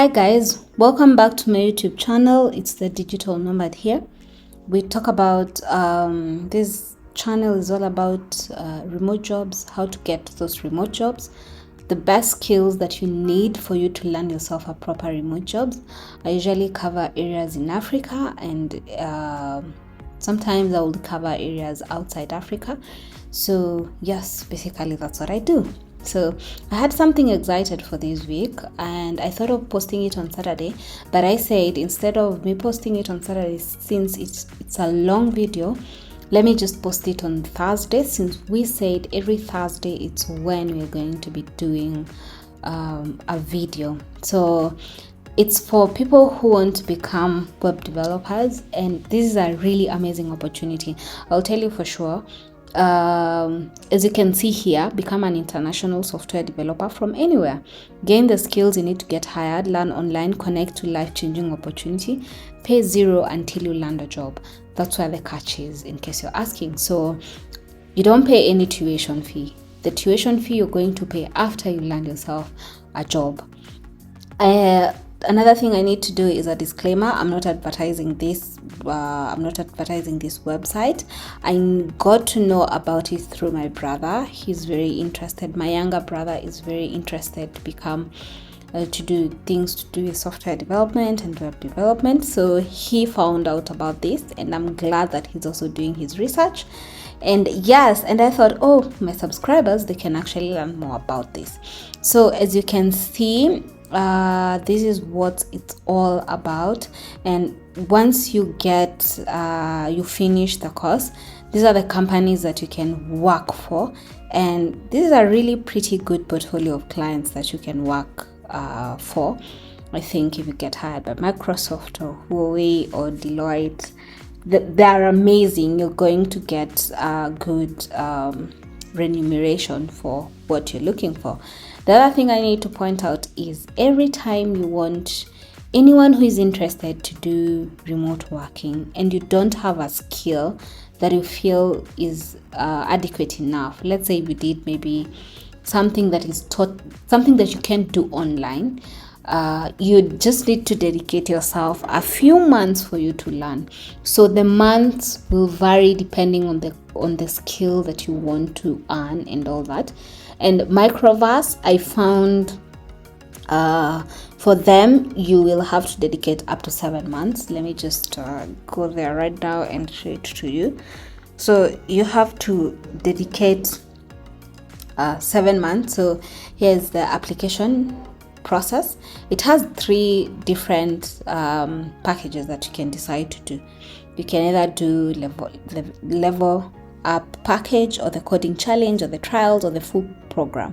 Hi guys, welcome back to my YouTube channel. It's the Digital Nomad here. We talk about this channel is all about remote jobs, how to get those remote jobs, the best skills that you need for you to land yourself a proper remote jobs. I usually cover areas in Africa and sometimes I will cover areas outside Africa. So yes, basically that's what I do. So I had something excited for this week and I thought of posting it on Saturday, but I said instead of me posting it on Saturday, since it's a long video, let me just post it on Thursday, since we said every Thursday it's when we're going to be doing a video. So it's for people who want to become web developers, and this is a really amazing opportunity. I'll tell you for sure. As you can see here, become an international software developer from anywhere. Gain the skills you need to get hired, learn online, connect to life-changing opportunity, pay zero until you land a job. That's where the catch is, in case you're asking. So you don't pay any tuition fee. The tuition fee you're going to pay after you land yourself a job. Another thing I need to do is a disclaimer. I'm not advertising this website. I got to know about it through my brother. He's very interested. My younger brother is very interested to become to do things to do with software development and web development. So he found out about this, and I'm glad that he's also doing his research. And yes, and I thought, oh, my subscribers, they can actually learn more about this. So as you can see, this is what it's all about. And once you get you finish the course, these are the companies that you can work for, and this is a really pretty good portfolio of clients that you can work for. I think if you get hired by Microsoft or Huawei or Deloitte, they are amazing. You're going to get good remuneration for what you're looking for. The other thing I need to point out is every time you want anyone who is interested to do remote working and you don't have a skill that you feel is adequate enough, let's say you did maybe something that is taught, something that you can't do online, you just need to dedicate yourself a few months for you to learn. So the months will vary depending on the skill that you want to earn and all that. And Microverse, I found for them you will have to dedicate up to 7 months. Let me just go there right now and show it to you. So you have to dedicate 7 months. So here's the application process. It has 3 different packages that you can decide to do. You can either do level up package, or the coding challenge, or the trials, or the full program.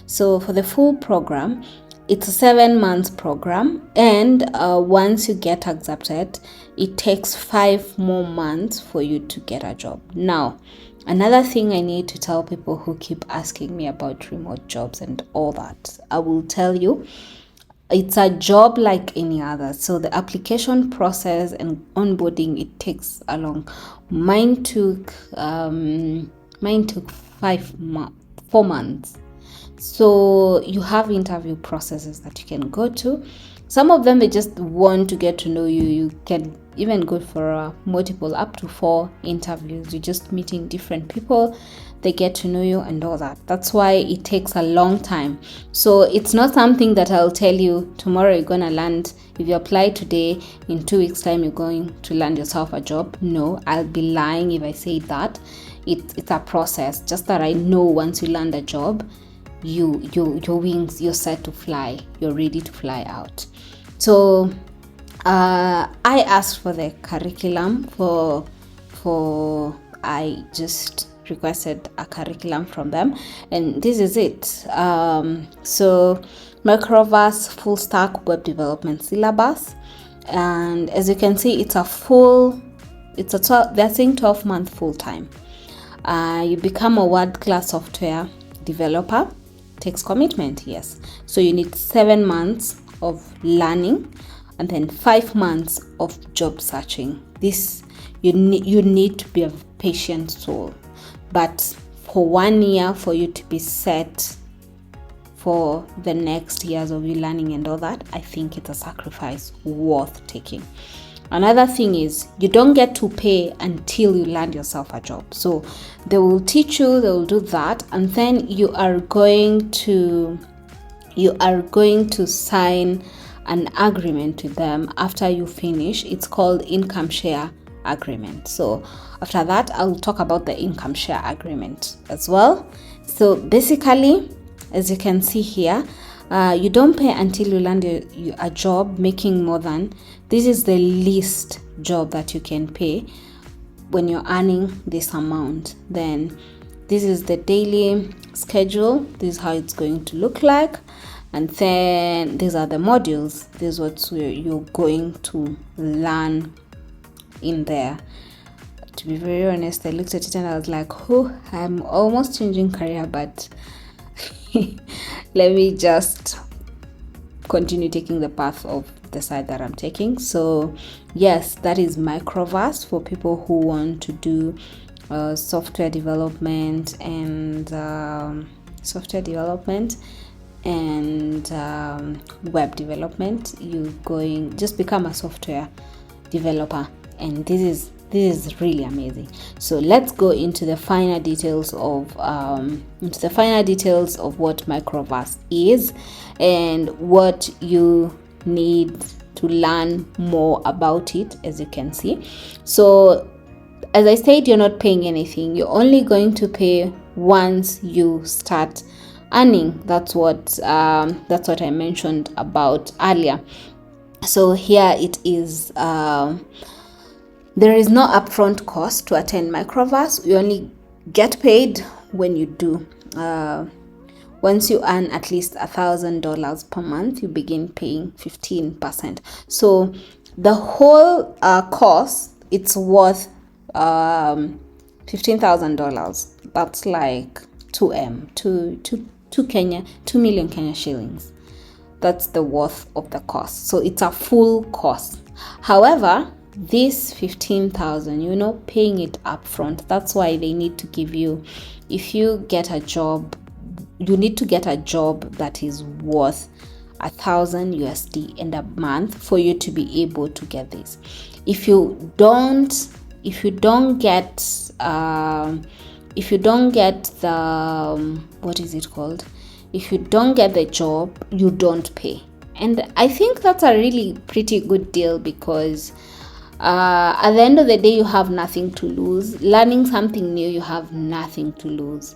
So for the full program, it's a 7 months program, and once you get accepted, it takes 5 more months for you to get a job. Now, another thing I need to tell people who keep asking me about remote jobs and all that, I will tell you, it's a job like any other. So the application process and onboarding, it takes a long. Mine took 4 months. So you have interview processes that you can go to. Some of them, they just want to get to know you. You can even go for multiple, up to 4 interviews. You're just meeting different people. They get to know you and all that. That's why it takes a long time. So it's not something that I'll tell you tomorrow you're gonna land. If you apply today, in 2 weeks time you're going to land yourself a job. No, I'll be lying if I say that. It's a process. Just that I know once you land a job, your wings, you're set to fly. You're ready to fly out. So I asked for the curriculum I just requested a curriculum from them, and this is it. So Microverse full stack web development syllabus, and as you can see, they're saying 12-month full time. You become a world-class software developer. Takes commitment, yes. So you need 7 months of learning and then 5 months of job searching. This you need to be a patient soul. But for 1 year, for you to be set for the next years of you learning and all that, I think it's a sacrifice worth taking. Another thing is you don't get to pay until you land yourself a job. So they will teach you, they will do that, and then you are going to sign an agreement with them after you finish. It's called income share agreement. So after that, I'll talk about the income share agreement as well. So basically, as you can see here, you don't pay until you land a job making more than, this is the least job that you can pay when you're earning this amount. Then this is the daily schedule. This is how it's going to look like. And then these are the modules. This is what you're going to learn in there. To be very honest, I looked at it and I was like, oh, I'm almost changing career, but let me just continue taking the path of the side that I'm taking. So yes, that is Microverse for people who want to do software development and web development. Just become a software developer, and this is really amazing. So let's go into the finer details of what Microverse is and what you need to learn more about it. As you can see, so as I said, you're not paying anything. You're only going to pay once you start earning. That's what I mentioned about earlier. So here it is. There is no upfront cost to attend Microverse. You only get paid when you do. Once you earn at least $1,000 per month, you begin paying 15%. So the whole course, it's worth $15,000. That's like 2 million Kenya shillings. That's the worth of the cost. So it's a full cost. However, this 15,000, you're not paying it upfront. That's why they need to give you, if you get a job, you need to get a job that is worth $1,000 in a month for you to be able to get this. If you don't get the what is it called? If you don't get the job, you don't pay. And I think that's a really pretty good deal, because at the end of the day, you have nothing to lose. Learning something new, you have nothing to lose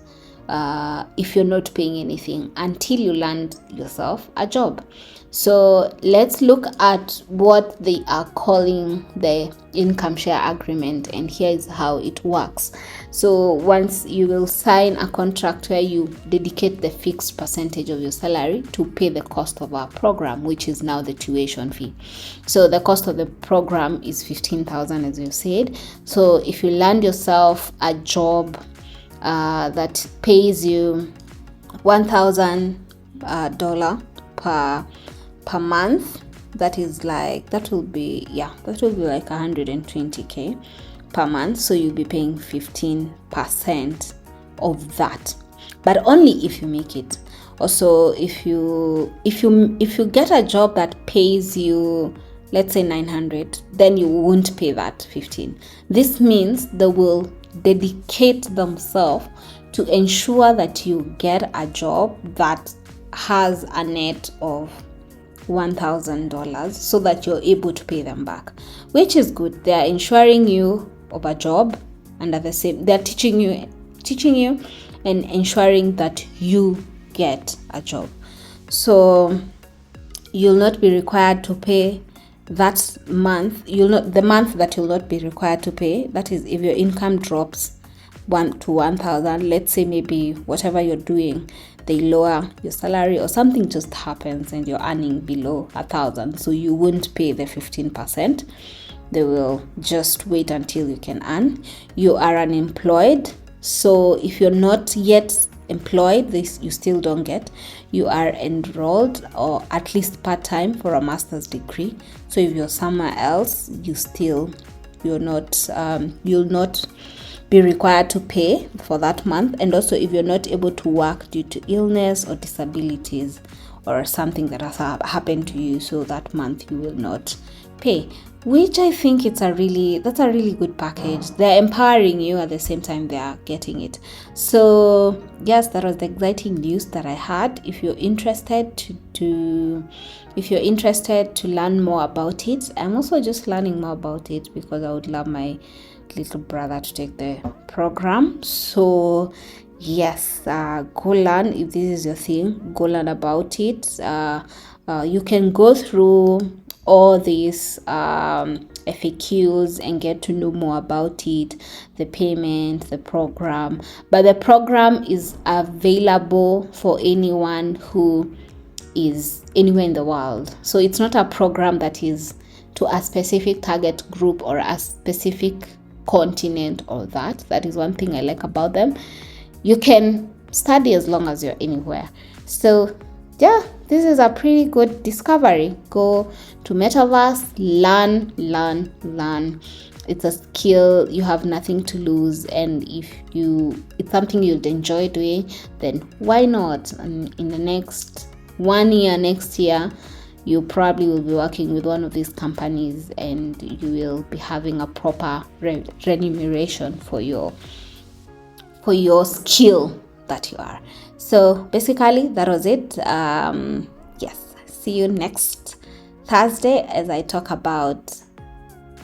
if you're not paying anything until you land yourself a job. So let's look at what they are calling the income share agreement, and here is how it works. So once you will sign a contract where you dedicate the fixed percentage of your salary to pay the cost of our program, which is now the tuition fee. So the cost of the program is 15,000, as you said. So if you land yourself a job that pays you $1,000 per month, that will be like 120k per month. So you'll be paying 15% of that, but only if you make it. Also, if you get a job that pays you, let's say 900, then you won't pay that 15. This means they will dedicate themselves to ensure that you get a job that has a net of $1,000, so that you're able to pay them back, which is good. They are ensuring you of a job, and at the same, they're teaching you and ensuring that you get a job. So you'll not be required to pay that month. The month that you'll not be required to pay, that is if your income drops 1 to 1,000. Let's say maybe whatever you're doing, they lower your salary or something just happens and you're earning below 1,000, so you won't pay the 15%. They will just wait until you can earn. You are unemployed, so if you're not yet employed, this you still don't get. You are enrolled or at least part-time for a master's degree. So if you're somewhere else, you'll not be required to pay for that month. And also, if you're not able to work due to illness or disabilities or something that has happened to you, so that month you will not pay, which I think that's a really good package. They're empowering you, at the same time they are getting it. So yes, that was the exciting news that I had. If you're interested to learn more about it, I'm also just learning more about it because I would love my little brother to take the program. So yes, go learn. If this is your thing, go learn about it. You can go through all these FAQs and get to know more about it, the payment, the program. But the program is available for anyone who is anywhere in the world. So it's not a program that is to a specific target group or a specific continent or that. That is one thing I like about them. You can study as long as you're anywhere. So yeah, this is a pretty good discovery. Go to Metaverse, learn. It's a skill, you have nothing to lose, and if it's something you'd enjoy doing, then why not? And in the next 1 year, next year, you probably will be working with one of these companies and you will be having a proper remuneration for your skill that you are. So basically that was it. Yes, see you next Thursday as I talk about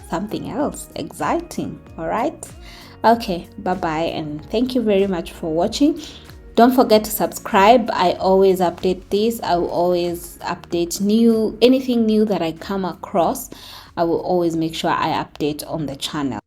something else exciting. All right, okay, bye bye, and thank you very much for watching. Don't forget to subscribe. I always update this. I will always update anything new that I come across. I will always make sure I update on the channel.